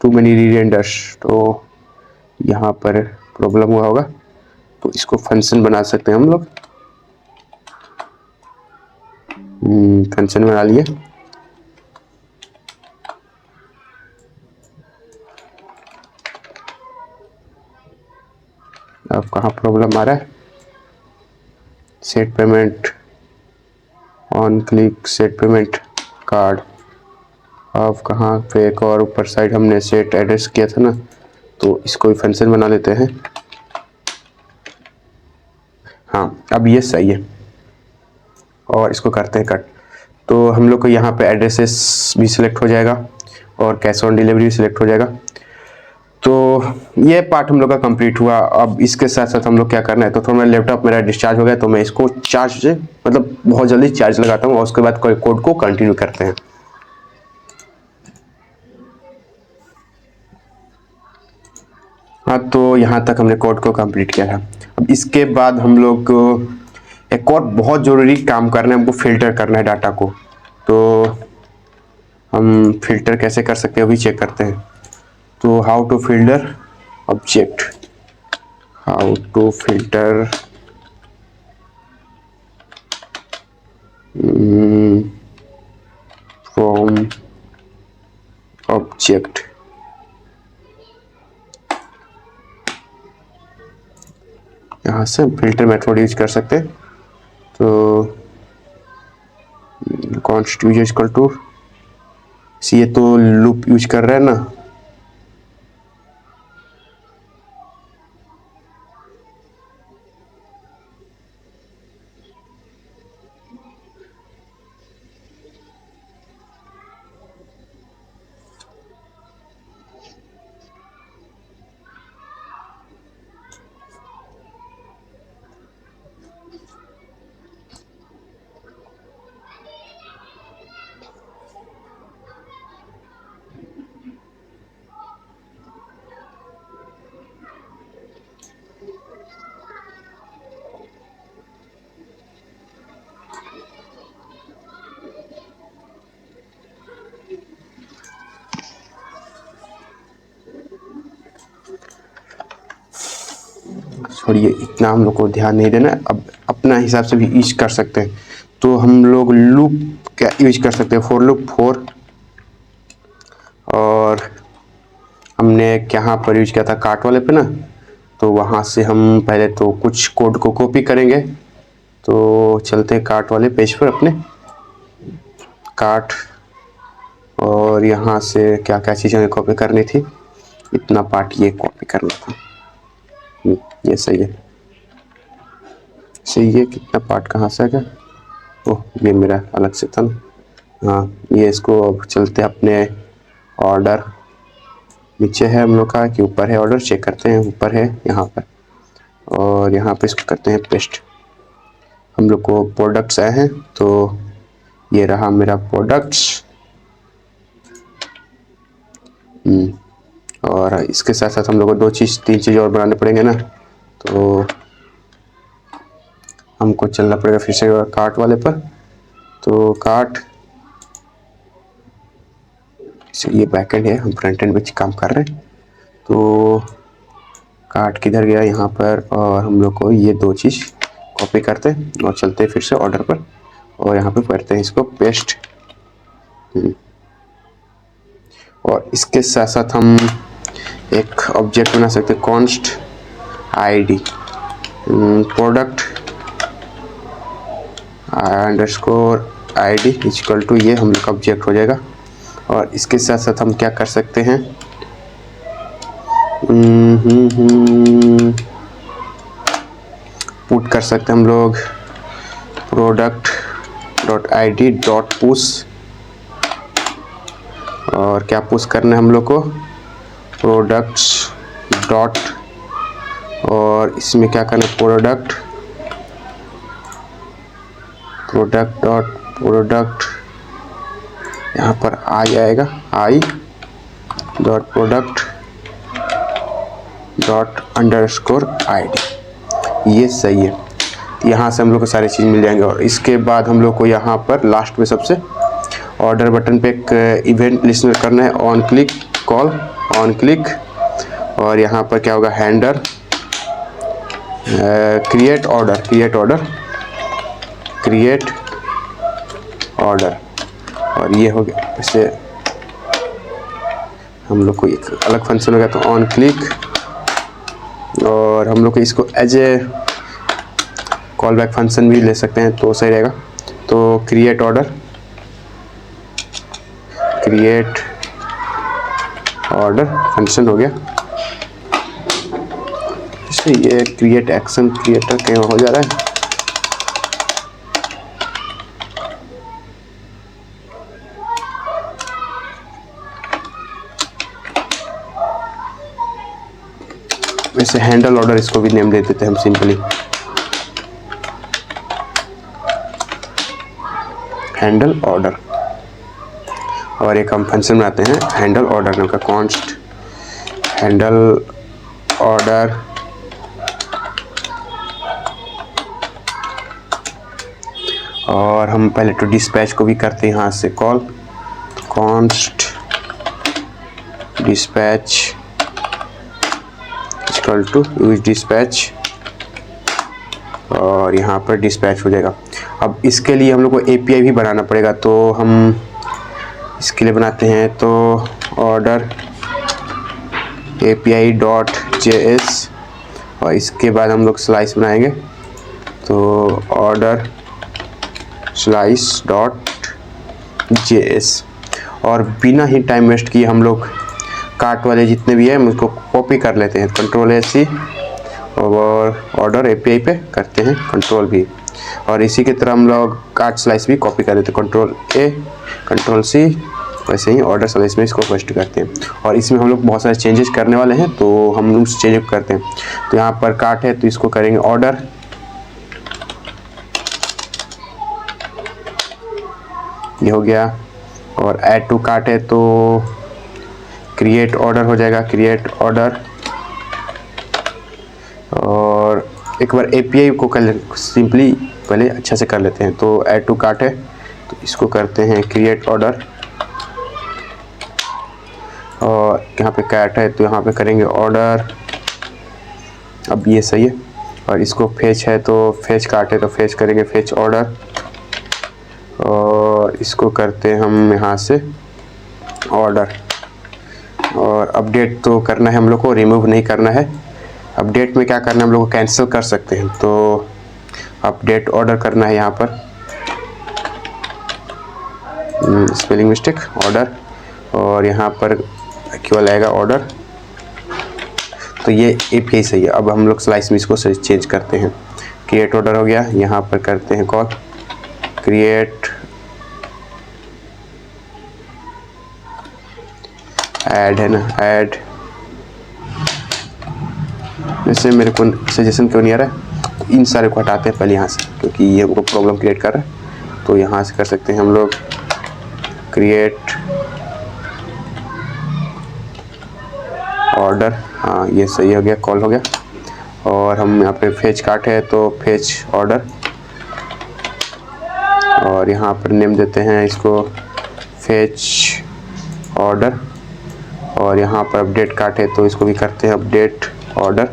टू मेनी रीरेंडर्स, तो यहाँ पर प्रॉब्लम हुआ होगा। तो इसको फंक्शन बना सकते हैं हम लोग, फंक्शन बना लिए। अब कहाँ प्रॉब्लम आ रहा है? Set payment, on click set payment card. अब कहाँ पे एक और ऊपर साइड हमने सेट एड्रेस किया था ना, तो इसको भी फंक्शन बना लेते हैं। हाँ, अब ये सही है और इसको करते हैं कट। तो हम लोग को यहाँ पे एड्रेसेस भी सिलेक्ट हो जाएगा और कैश ऑन डिलीवरी भी सिलेक्ट हो जाएगा। तो ये पार्ट हम लोग का कंप्लीट हुआ। अब इसके साथ साथ हम लोग क्या करना है, तो थोड़ा लैपटॉप मेरा डिस्चार्ज हो गया, तो मैं इसको चार्ज मतलब बहुत जल्दी चार्ज लगाता हूँ और उसके बाद कोड को कंटिन्यू करते हैं। हाँ, तो यहाँ तक हमने कोड को कंप्लीट किया था। अब इसके बाद हम लोग एक और बहुत ज़रूरी काम करना है, हमको फिल्टर करना है डाटा को। तो हम फिल्टर कैसे कर सकते हैं अभी चेक करते हैं। तो how to filter object, how to filter from object. यहाँ से फिल्टर मेथड यूज कर सकते हैं। तो कॉन्स्ट यूज इक्वल टू ये तो लूप यूज कर रहा है ना, छोड़िए इतना हम लोग को ध्यान नहीं देना। अब अपना हिसाब से भी यूज कर सकते हैं। तो हम लोग लूप क्या यूज कर सकते हैं, फॉर लूप फॉर, और हमने यहाँ पर यूज किया था कार्ट वाले पे ना, तो वहाँ से हम पहले तो कुछ कोड को कॉपी करेंगे। तो चलते हैं कार्ट वाले पेज पर अपने, कार्ट, और यहाँ से क्या क्या चीज़ें कॉपी करनी थी, इतना पार्ट ये कॉपी करना था। ये सही है, सही है। कितना पार्ट कहाँ से आ गया, ओह ये मेरा अलग से था ना। हाँ, ये इसको अब चलते अपने ऑर्डर, नीचे है हम लोग का कि ऊपर है ऑर्डर, चेक करते हैं ऊपर है यहाँ पर, और यहाँ पे इसको करते हैं पेस्ट। हम लोग को प्रोडक्ट्स आए हैं, तो ये रहा मेरा प्रोडक्ट्स। और इसके साथ साथ हम लोग को तीन चीज़ और बनाने पड़ेंगे ना। तो हमको चलना पड़ेगा फिर से कार्ट वाले पर। तो कार्ट ये बैकएंड है, हम फ्रंट एंड में काम कर रहे हैं। तो कार्ट किधर गया, यहाँ पर, और हम लोग को ये दो चीज़ कॉपी करते हैं और चलते हैं फिर से ऑर्डर पर, और यहाँ पे करते हैं इसको पेस्ट। और इसके साथ साथ हम एक ऑब्जेक्ट बना सकते हैं, const ID product underscore ID equal to, ये हम लोग का ऑब्जेक्ट हो जाएगा। और इसके साथ साथ हम क्या कर सकते हैं, पुट कर सकते हैं हम लोग product dot I D dot push, और क्या पुश करना है हम लोग को, प्रोडक्ट्स डॉट, और इसमें क्या करना है, प्रोडक्ट डॉट प्रोडक्ट, यहाँ पर आई आएगा, I dot product dot underscore ID. ये सही है, यहाँ से हम लोग को सारी चीज़ मिल जाएंगे। और इसके बाद हम लोग को यहाँ पर लास्ट में सबसे ऑर्डर बटन पे एक इवेंट लिस्टनर करना है, on click call on click, और यहाँ पर क्या होगा, हैंडल क्रिएट ऑर्डर, और ये हो गया। इससे हम लोग को एक अलग फंक्शन हो गया। तो ऑन क्लिक और हम लोग इसको as a callback function भी ले सकते हैं तो सही रहेगा। तो क्रिएट ऑर्डर फंक्शन हो गया। इससे ये क्रिएट एक्शन क्रिएटर कहीं हो जा रहा है। वैसे हैंडल ऑर्डर इसको भी नेम दे देते हैं हम सिंपली, हैंडल ऑर्डर। और एक हम फंक्शन बनाते हैं हैंडल ऑर्डर नाम का, कॉन्स्ट हैंडल ऑर्डर और हम पहले तो डिस्पैच को भी करते हैं यहाँ से call, const dispatch equal to use dispatch और यहाँ पर डिस्पैच हो जाएगा। अब इसके लिए हम लोग को एपीआई भी बनाना पड़ेगा, तो हम इसके लिए बनाते हैं तो ऑर्डर API डॉट JS और इसके बाद हम लोग स्लाइस बनाएंगे तो ऑर्डर स्लाइस डॉट JS और बिना ही टाइम वेस्ट किए हम लोग कार्ट वाले जितने भी हैं उसको कॉपी कर लेते हैं, Ctrl+C और ऑर्डर API पे करते हैं Ctrl+V और इसी की तरह हम लोग कार्ट स्लाइस भी कॉपी कर लेते हैं, Ctrl+A Ctrl+C वैसे ही ऑर्डर स्लाइस में इसको पेस्ट करते हैं। और इसमें हम लोग बहुत सारे चेंजेस करने वाले हैं तो हम लोग चेंज करते हैं। तो यहाँ पर कार्ट है तो इसको करेंगे ऑर्डर, ये हो गया। और ऐड टू कार्ट है तो क्रिएट ऑर्डर हो जाएगा, क्रिएट ऑर्डर। और एक बार API को कर सिंपली पहले अच्छा से कर लेते हैं। तो ऐड टू कार्ट है तो इसको करते हैं क्रिएट ऑर्डर और यहाँ पे कैट है तो यहाँ पे करेंगे ऑर्डर। अब ये सही है। और इसको फेच है तो फेच कार्ट है तो फेच करेंगे फेच ऑर्डर और इसको करते हैं हम यहाँ से ऑर्डर। और अपडेट तो करना है हम लोग को, रिमूव नहीं करना है। अपडेट में क्या करना है हम लोग को कैंसिल कर सकते हैं तो अपडेट ऑर्डर करना है यहाँ पर, स्पेलिंग मिस्टेक ऑर्डर और यहाँ पर क्यों आएगा ऑर्डर। तो ये API सही है। अब हम लोग स्लाइस में इसको चेंज करते हैं, क्रिएट ऑर्डर हो गया, यहाँ पर करते हैं कॉल क्रिएट ऐड है ना, ऐड। वैसे मेरे को सजेशन क्यों नहीं आ रहा है, इन सारे को हटाते हैं पहले यहाँ से क्योंकि ये हमको प्रॉब्लम क्रिएट कर रहा है। तो यहाँ से कर सकते हैं हम लोग क्रिएट ऑर्डर, हाँ ये सही हो गया, कॉल हो गया। और हम यहाँ पे फेच कार्ट है तो फेच ऑर्डर और यहाँ पर नेम देते हैं इसको फेच ऑर्डर। और यहाँ पर अपडेट कार्ट है तो इसको भी करते हैं अपडेट ऑर्डर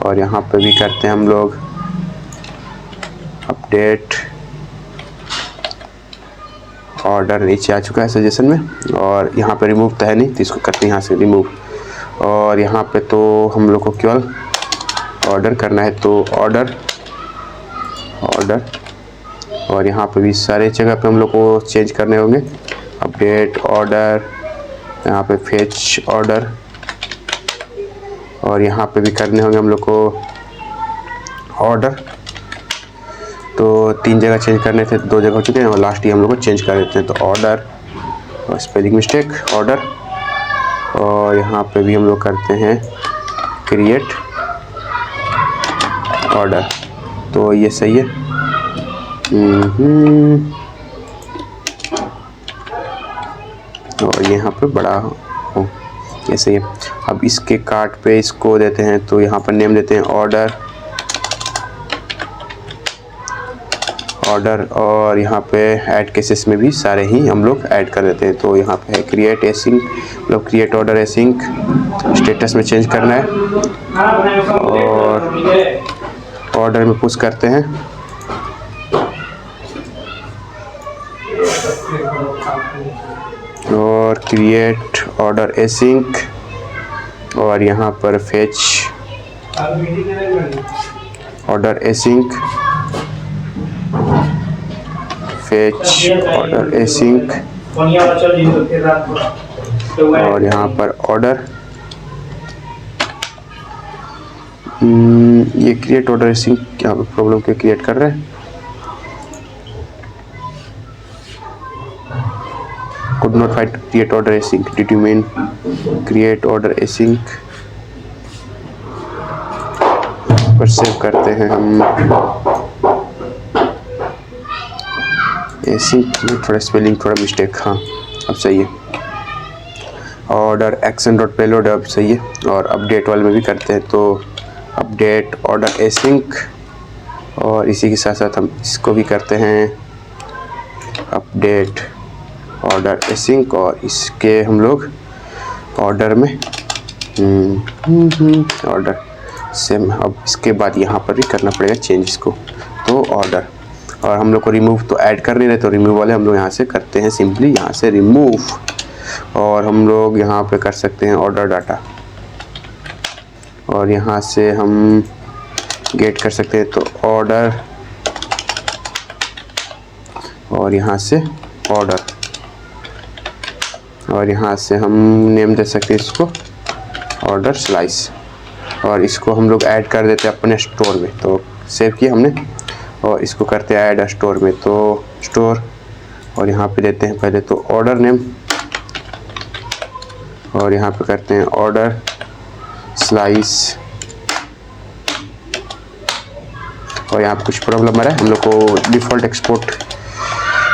और यहाँ पे भी करते हैं हम लोग अपडेट ऑर्डर। नीचे आ चुका है सजेशन में। और यहाँ पे रिमूव तो है नहीं तो इसको करते हैं यहाँ से रिमूव। और यहाँ पे तो हम लोग को केवल ऑर्डर करना है तो ऑर्डर और यहाँ पे भी सारे जगह पे हम लोग को चेंज करने होंगे, अपडेट ऑर्डर, यहाँ पे फेच ऑर्डर और यहाँ पे भी करने होंगे हम लोग को ऑर्डर। तो 3 जगह चेंज करने थे, 2 जगह हो चुके हैं और लास्ट ही हम लोग को चेंज कर देते हैं तो ऑर्डर और स्पेलिंग मिस्टेक ऑर्डर। और यहाँ पे भी हम लोग करते हैं क्रिएट ऑर्डर तो ये सही है। और यहाँ पे बड़ा हो, ये सही है। अब इसके कार्ट पे इसको देते हैं तो यहाँ पर नेम देते हैं ऑर्डर और यहाँ पे ऐड केसेस में भी सारे ही हम लोग ऐड कर देते हैं। तो यहाँ पे है क्रिएट एसिंक, मतलब क्रिएट ऑर्डर एसिंक, स्टेटस में चेंज करना है और ऑर्डर में पुश करते हैं और क्रिएट ऑर्डर एसिंक और यहाँ पर fetch order async, fetch order async, और यहाँ पर ऑर्डर ये क्रिएट ऑर्डर एसिंक क्या प्रॉब्लम क्या क्रिएट कर रहे हैं। could not find create order async, did you mean create order async। पर सेव करते हैं हम async में थोड़ा स्पेलिंग थोड़ा मिस्टेक, हाँ अब सही है। ऑर्डर एक्शन डॉट पेलोड अब सही है। और अपडेट वाले में भी करते हैं, तो अपडेट ऑर्डर एसिंक, और इसी के साथ साथ हम इसको भी करते हैं अपडेट ऑर्डर एसिंक, और इसके हम लोग ऑर्डर में ऑर्डर सेम। अब इसके बाद यहाँ पर भी करना पड़ेगा चेंज इसको, तो ऑर्डर, और हम लोग को रिमूव तो ऐड कर नहीं रहे, तो रिमूव वाले हम लोग यहाँ से करते हैं सिंपली यहाँ से रिमूव। और हम लोग यहाँ पे कर सकते हैं ऑर्डर डाटा, और यहाँ से हम गेट कर सकते हैं तो ऑर्डर, और यहाँ से ऑर्डर, और यहाँ से हम नेम दे सकते हैं इसको ऑर्डर स्लाइस, और इसको हम लोग ऐड कर देते हैं अपने स्टोर में। तो सेव किया हमने, और इसको करते हैं ऐड स्टोर में, तो स्टोर, और यहाँ पे देते हैं पहले तो ऑर्डर नेम, और यहाँ पे करते हैं ऑर्डर स्लाइस। और यहाँ पे कुछ प्रॉब्लम आ रहा है, हम लोग को डिफ़ॉल्ट एक्सपोर्ट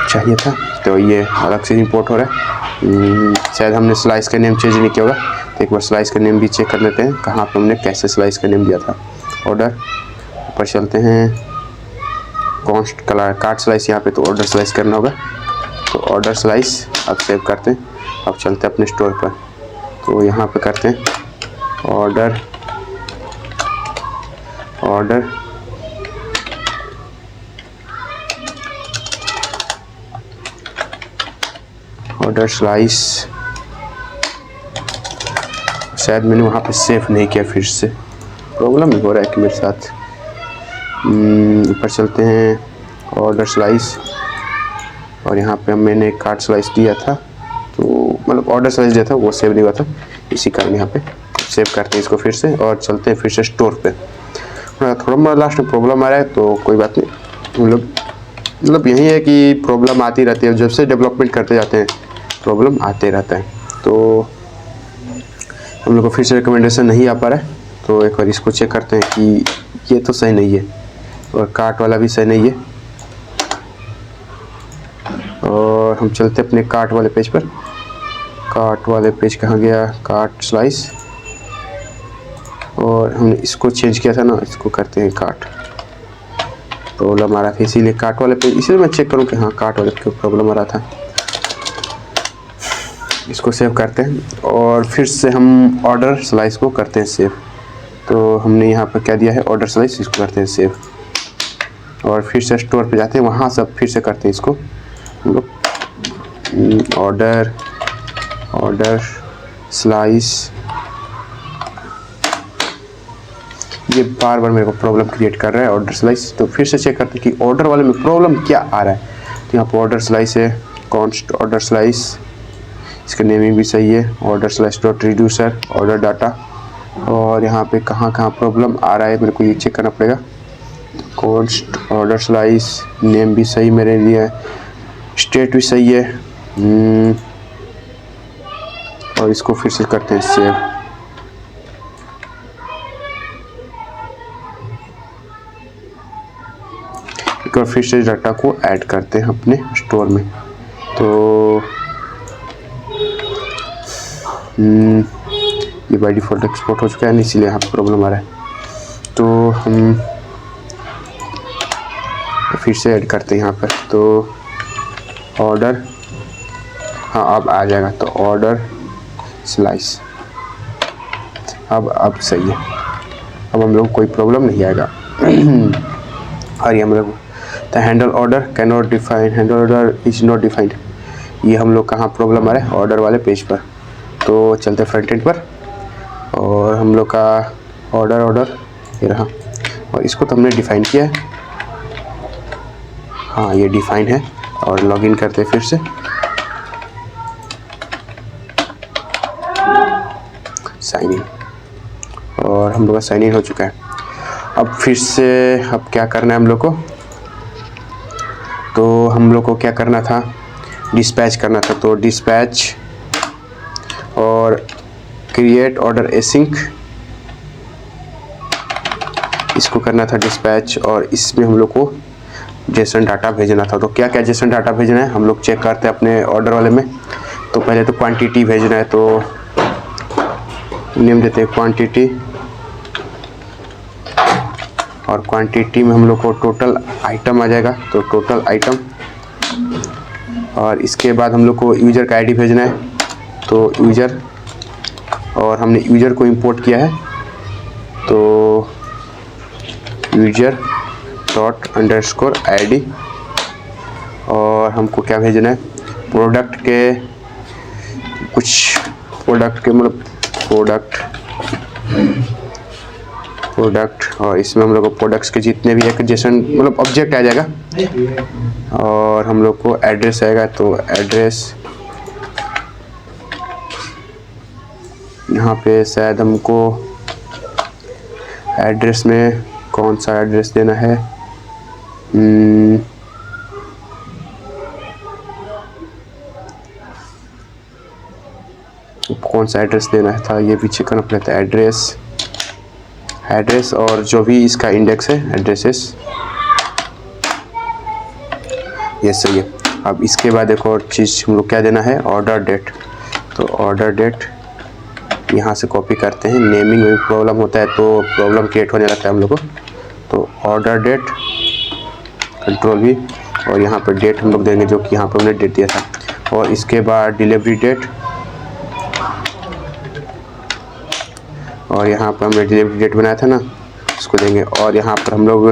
चाहिए था, तो ये अलग से इंपोर्ट हो रहा है। शायद हमने स्लाइस का नेम चेंज नहीं किया होगा, तो एक बार स्लाइस का नेम भी चेक कर लेते हैं कहाँ पे हमने कैसे स्लाइस का नेम दिया था। ऑर्डर ऊपर चलते हैं, कॉन्स्ट कलर कार्ड स्लाइस, यहाँ पे तो ऑर्डर स्लाइस करना होगा, तो ऑर्डर स्लाइस। अब सेव करते हैं, अब चलते हैं अपने स्टोर पर, तो यहाँ पे करते हैं ऑर्डर ऑर्डर ऑर्डर स्लाइस। शायद मैंने वहाँ पे सेव नहीं किया, फिर से प्रॉब्लम हो रहा है कि मेरे साथ। ऊपर चलते हैं ऑर्डर स्लाइस, और यहाँ पे मैंने कार्ड स्लाइस दिया था, तो मतलब ऑर्डर स्लाइस दिया था वो सेव नहीं हुआ था, इसी कारण यहाँ पे सेव करते हैं इसको फिर से, और चलते हैं फिर से स्टोर पे। थोड़ा मोड़ा लास्ट में प्रॉब्लम आ रहा है, तो कोई बात नहीं, हम लोग मतलब यही है कि प्रॉब्लम आती रहती है, जब से डेवलपमेंट करते जाते हैं प्रॉब्लम आते रहता है। तो हम लोग को फिर से रिकमेंडेशन नहीं आ पा रहा है, तो एक बार इसको चेक करते हैं कि ये तो सही नहीं है, और कार्ट वाला भी सही नहीं है। और हम चलते अपने कार्ट वाले पेज पर, कार्ट वाले पेज कहाँ गया, कार्ट स्लाइस, और हमने इसको चेंज किया था ना, इसको करते हैं कार्ट। प्रॉब्लम आ रहा था इसीलिए कार्ट वाले पेज, इसीलिए मैं चेक करूँ कि हाँ कार्ट वाले पे प्रॉब्लम आ रहा था। इसको सेव करते हैं, और फिर से हम ऑर्डर स्लाइस को करते हैं सेव। तो हमने यहाँ पर क्या दिया है ऑर्डर स्लाइस, इसको करते हैं सेव, और फिर से स्टोर पे जाते हैं, वहाँ से फिर से करते हैं इसको हम लोग ऑर्डर ऑर्डर स्लाइस। ये बार बार मेरे को प्रॉब्लम क्रिएट कर रहा है ऑर्डर स्लाइस, तो फिर से चेक करते हैं कि ऑर्डर वाले में प्रॉब्लम क्या आ रहा है। तो यहाँ पर ऑर्डर स्लाइस है, कॉन्स्ट ऑर्डर स्लाइस, इसका नेमिंग भी सही है, order slice dot reducer order data. और यहाँ पे कहाँ कहाँ प्रॉब्लम आ रहा है मेरे को ये चेक करना पड़ेगा। कॉन्स्ट ऑर्डर स्लाइस, नेम भी सही मेरे लिए है, स्टेट भी सही है, और इसको फिर से करते हैं सेव। एक बार फिर से डाटा को ऐड करते हैं अपने स्टोर में। तो ये बाय डिफ़ॉल्ट एक्सपोर्ट हो चुका है, इसीलिए यहाँ पर प्रॉब्लम आ रहा है। तो हम फिर से ऐड करते हैं यहाँ पर, तो ऑर्डर, हाँ अब आ जाएगा, तो ऑर्डर स्लाइस अब सही है, अब हम लोग कोई प्रॉब्लम नहीं आएगा। और ये हम लोग the handle order can not define, handle order is not defined, ये हम लोग कहाँ प्रॉब्लम आ रहा है ऑर्डर वाले पेज पर। तो चलते फ्रंट एंड पर, और हम लोग का ऑर्डर ये रहा, और इसको तो हमने डिफ़ाइन किया है। हाँ ये डिफ़ाइन है। और लॉगिन करते हैं फिर से, साइन इन, और हम लोग का साइन इन हो चुका है। अब फिर से अब क्या करना है हम लोग को, तो हम लोग को क्या करना था, डिस्पैच करना था। तो डिस्पैच और क्रिएट ऑर्डर एसिंक, इसको करना था डिस्पैच, और इसमें हम लोग को जेसन डाटा भेजना था। तो क्या क्या जेसन डाटा भेजना है हम लोग चेक करते हैं अपने ऑर्डर वाले में। तो पहले तो क्वांटिटी भेजना है, तो नेम देते हैं क्वांटिटी, और क्वांटिटी में हम लोग को टोटल आइटम आ जाएगा, तो टोटल आइटम। और इसके बाद हम लोग को यूज़र का आईडी भेजना है, तो यूज़र, और हमने यूज़र को इंपोर्ट किया है, तो यूज़र डॉट अंडरस्कोर ID। और हमको क्या भेजना है, प्रोडक्ट के कुछ मतलब प्रोडक्ट, और इसमें हम लोग को प्रोडक्ट्स के जितने भी एक जेसन मतलब ऑब्जेक्ट आ जाएगा। और हम लोग को एड्रेस आएगा, तो एड्रेस यहाँ पे शायद हमको एड्रेस में कौन सा एड्रेस देना है, कौन सा एड्रेस देना था ये भी चेक करना पड़ता है। एड्रेस और जो भी इसका इंडेक्स है एड्रेसेस, ये सही है। अब इसके बाद एक और चीज़ हम लोग क्या देना है, ऑर्डर डेट। तो ऑर्डर डेट यहाँ से कॉपी करते हैं, नेमिंग में प्रॉब्लम होता है तो प्रॉब्लम क्रिएट होने लगता है हम लोग को। तो ऑर्डर डेट कंट्रोल V, और यहाँ पर डेट हम लोग देंगे जो कि यहाँ पर हमने डेट दिया था। और इसके बाद डिलीवरी डेट, और यहाँ पर हमने डिलीवरी डेट बनाया था ना, इसको देंगे। और यहाँ पर हम लोग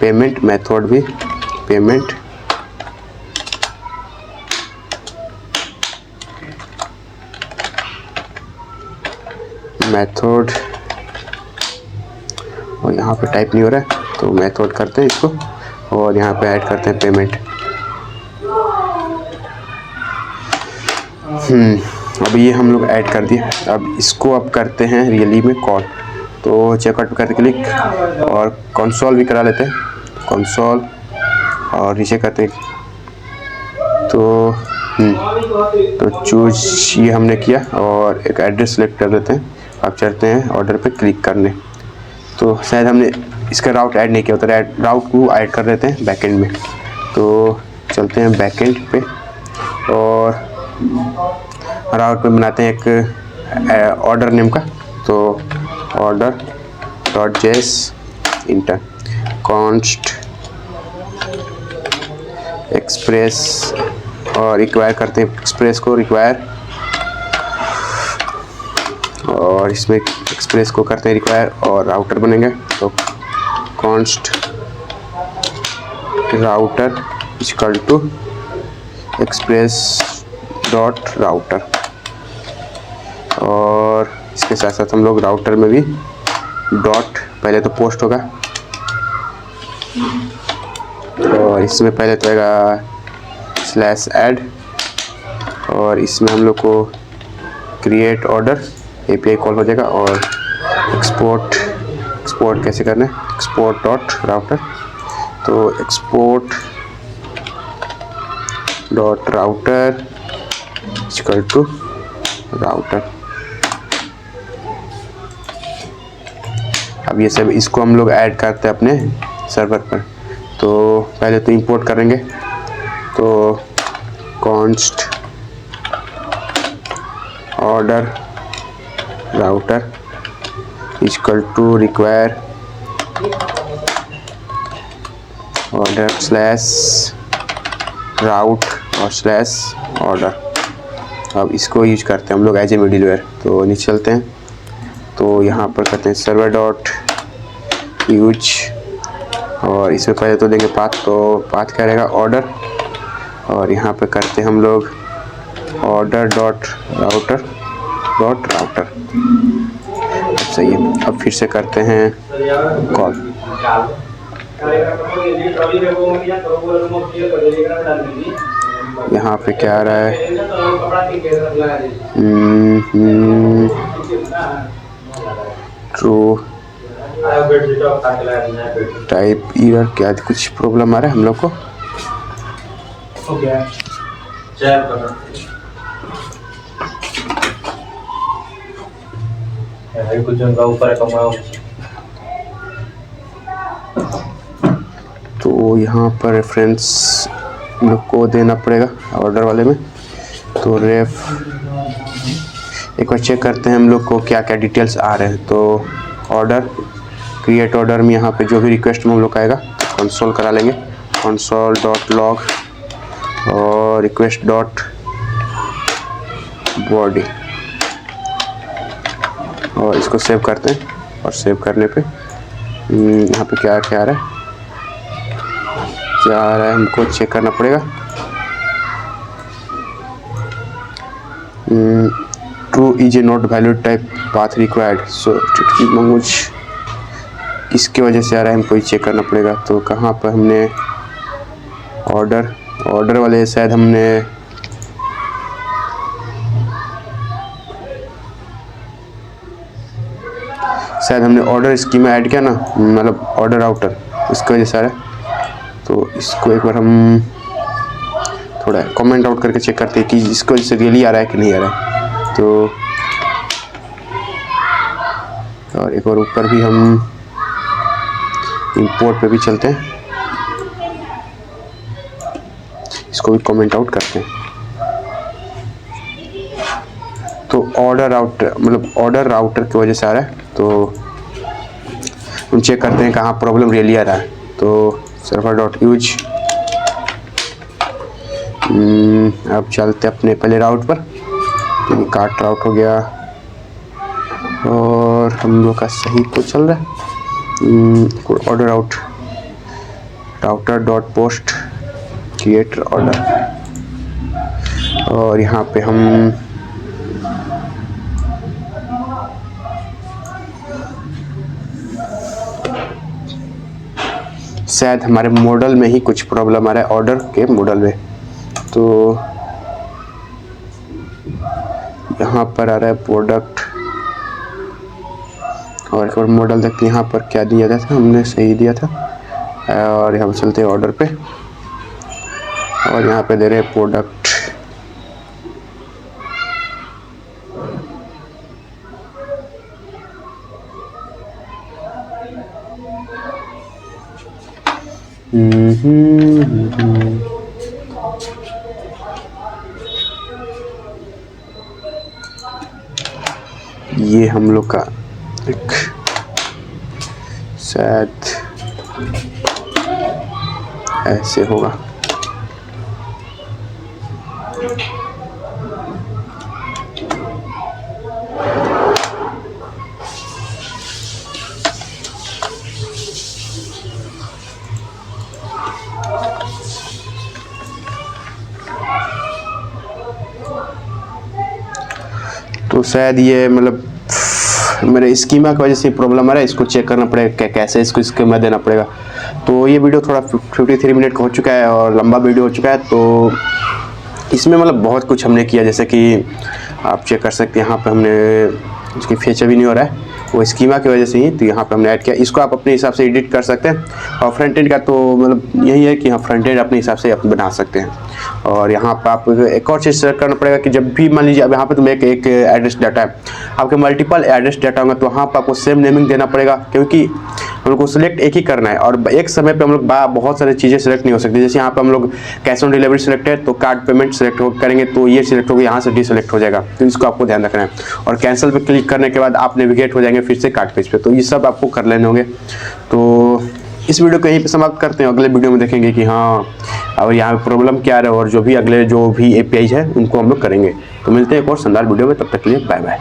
पेमेंट मेथड भी, पेमेंट मेथड, और यहाँ पे टाइप नहीं हो रहा है तो मेथड करते हैं इसको, और यहाँ पे ऐड करते हैं पेमेंट। अब ये हम लोग ऐड कर दिए। अब इसको अब करते हैं रियली में कॉल। तो चेकआउट पे करते क्लिक, और कंसोल भी करा लेते हैं, कंसोल, और नीचे करते हैं तो चूज, ये हमने किया, और एक एड्रेस सेलेक्ट कर देते हैं। अब चलते हैं ऑर्डर पे क्लिक करने। तो शायद हमने इसका राउट ऐड नहीं किया होता, राउट को ऐड कर देते हैं बैकएंड में। तो चलते हैं बैकएंड पे, और राउट पे बनाते हैं एक ऑर्डर नेम का। तो ऑर्डर डॉट जेस इंटर कॉन्स्ट एक्सप्रेस, और रिक्वायर करते हैं एक्सप्रेस को रिक्वायर, और इसमें एक्सप्रेस को करते हैं रिक्वायर, और राउटर बनेंगे। तो const router equal to express dot router, और इसके साथ साथ हम लोग राउटर में भी डॉट, पहले तो पोस्ट होगा, और इसमें पहले तो आएगा स्लैश ऐड, और इसमें हम लोग को क्रिएट ऑर्डर API कॉल हो जाएगा। और एक्सपोर्ट कैसे करना है, एक्सपोर्ट डॉट राउटर, तो export dot router equal to router. अब ये सब इसको हम लोग ऐड करते हैं अपने सर्वर पर। तो पहले तो इंपोर्ट करेंगे, तो const order router equal to require order slash route और स्लैश ऑर्डर। अब इसको यूज करते हैं हम लोग एज ए मिडिलवेयर। तो नीचे चलते हैं, तो यहाँ पर करते हैं सर्वर डॉट यूज, और इसमें पहले तो देंगे पाथ। तो पाथ क्या रहेगा, ऑर्डर, और यहाँ पे करते हैं हम लोग order dot router dot router. सही है। अब फिर से करते हैं कॉल। यहाँ पे क्या आ रहा है, ट्रू टाइप एरर, क्या कुछ प्रॉब्लम आ रहा है हम लोग को। तो यहाँ पर रेफरेंस हम लोग को देना पड़ेगा ऑर्डर वाले में। तो रेफ एक बार चेक करते हैं हम लोग को क्या क्या डिटेल्स आ रहे हैं। तो ऑर्डर, क्रिएट ऑर्डर में यहाँ पे जो भी रिक्वेस्ट में हम लोग का आएगा कंसोल करा लेंगे, कंसोल डॉट लॉग और रिक्वेस्ट डॉट बॉडी, और इसको सेव करते हैं। और सेव करने पे यहाँ पे क्या क्या आ रहा है, क्या आ रहा है हमको चेक करना पड़ेगा। True is a not valid type path required, so mongoose इसके वजह से आ रहा है, हमको चेक करना पड़ेगा। तो कहाँ पर हमने ऑर्डर वाले शायद हमने ऑर्डर स्कीमा ऐड किया ना, मतलब ऑर्डर राउटर, इसकी वजह से आ रहा है। तो इसको एक बार हम थोड़ा कमेंट आउट करके चेक करते हैं कि इसको वजह से रियली आ रहा है कि नहीं आ रहा है। तो और एक बार ऊपर भी हम इंपोर्ट पे भी चलते हैं, इसको भी कमेंट आउट करते हैं। तो ऑर्डर राउटर, मतलब ऑर्डर राउटर की वजह से आ रहा है। तो हम चेक करते हैं कहाँ प्रॉब्लम रियली आ रहा है। तो सर्वर डॉट यूज, अब चलते अपने पहले राउट पर। कार्ट राउट हो गया और हम लोग का सही तो चल रहा है। Order router dot post create order, और यहाँ पे हम शायद हमारे मॉडल में ही कुछ प्रॉब्लम आ रहा है, ऑर्डर के मॉडल में। तो यहाँ पर आ रहा है प्रोडक्ट, और एक और मॉडल देखते हैं यहाँ पर क्या दिया था, हमने सही दिया था। और यहाँ पर चलते हैं ऑर्डर पे, और यहाँ पे दे रहे हैं प्रोडक्ट। ये हम लोग का एक शायद ऐसे होगा। तो शायद ये मतलब मेरे स्कीमा की वजह से प्रॉब्लम आ रहा है, इसको चेक करना पड़ेगा कैसे इसको स्कीमा देना पड़ेगा। तो ये वीडियो थोड़ा 53 मिनट का हो चुका है और लंबा वीडियो हो चुका है। तो इसमें मतलब बहुत कुछ हमने किया, जैसे कि आप चेक कर सकते हैं यहाँ पे हमने इसकी फीचर भी नहीं हो रहा है, वो स्कीमा की वजह से ही। तो यहाँ पे हमने ऐड किया, इसको आप अपने हिसाब से एडिट कर सकते हैं। और फ्रंट एंड का तो मतलब यही है कि हाँ फ्रंट एंड अपने हिसाब से आप बना सकते हैं। और यहाँ पर आप एक और चीज़ सेलेक्ट करना पड़ेगा कि जब भी मान लीजिए अब यहाँ पे तुम्हें एक एड्रेस डाटा है, आपके मल्टीपल एड्रेस डाटा होंगे, तो वहाँ पर आपको सेम नेमिंग देना पड़ेगा, क्योंकि हम लोग को सिलेक्ट एक ही करना है और एक समय पे हम लोग बहुत सारी चीज़ें सेलेक्ट नहीं हो सकती। जैसे यहाँ पे हम लोग कैश ऑन डिलीवरी सेलेक्ट है तो कार्ड पेमेंट सेलेक्ट करेंगे तो ये सिलेक्ट होगा, यहाँ से डिसेलेक्ट हो जाएगा। तो इसको आपको ध्यान रखना है। और कैंसिल पे क्लिक करने के बाद आप नेविगेट हो जाएंगे फिर से कार्ड पेज पे। तो ये सब आपको कर लेने होंगे। तो इस वीडियो को यहीं पे समाप्त करते हैं। अगले वीडियो में देखेंगे कि हाँ और यहाँ प्रॉब्लम क्या है और जो भी अगले जो भी API है उनको हम लोग करेंगे। तो मिलते हैं एक और शानदार वीडियो में, तब तक के लिए बाय बाय।